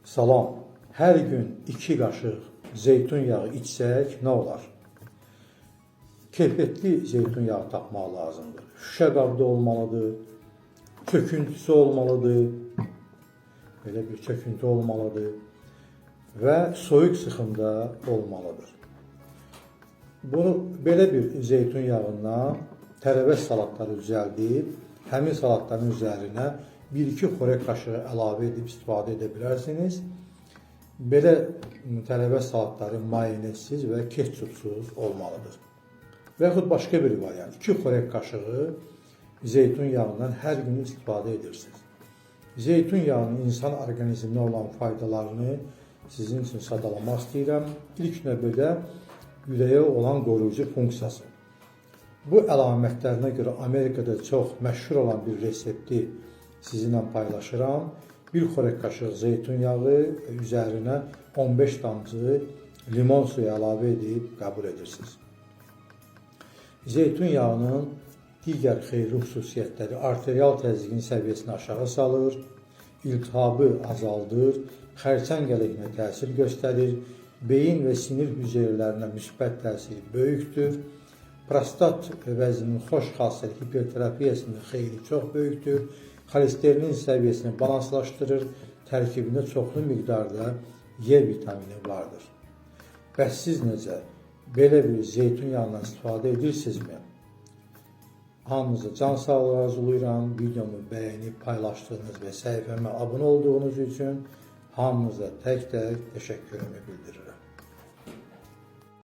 Salam. Hər gün 2 qaşıq zeytun yağı içsək nə olar? Keyfiyyətli zeytun yağı tapmaq lazımdır. Şüşə qabda olmalıdır, çöküntüsü olmalıdır, belə bir çöküntü olmalıdır və soyuq sıxımda olmalıdır. Bunu belə bir zeytun yağından tərəvəz salatları düzəldib, həmin salatların üzərinə 1-2 xörək qaşığı əlavə edib istifadə edə bilərsiniz. Belə tərəvəz salatları mayonezsiz və ketçupsuz olmalıdır. Və yaxud başqa bir variant, 2 xörək qaşığı zeytun yağından hər gün istifadə edirsiniz. Zeytun yağının insan orqanizminə olan faydalarını sizin üçün sadalamaq istəyirəm. İlk növbədə ürəyə olan qoruyucu funksiyası. Bu əlamətlərinə görə Amerikada çox məşhur olan bir resepti sizinlə paylaşıram. 1 xörək qaşıq zeytun yağı, üzərinə 15 damcı limon suyu əlavə edib qəbul edirsiniz. Zeytun yağının digər xeyirli xüsusiyyətləri arterial təzyiqin səviyyəsini aşağı salır, iltihabı azaldır, xərçəng əleyhinə təsir göstərir, beyin və sinir hüceyrələrinə müsbət təsiri böyükdür, prostat vəzinin xoş xassəli hiperterapiyasının xeyri çox böyükdür, xolesterin səviyyəsini balanslaşdırır, tərkibində çoxlu miqdarda E vitamini vardır. Bəs siz necə? Belə bir zeytun yağından istifadə edirsinizmi? Hamınıza can sağlığı arzulayıram. Videomu bəyənib paylaşdığınız və səhifəmə abunə olduğunuz üçün hamınıza tək-tək təşəkkürümü bildirirəm.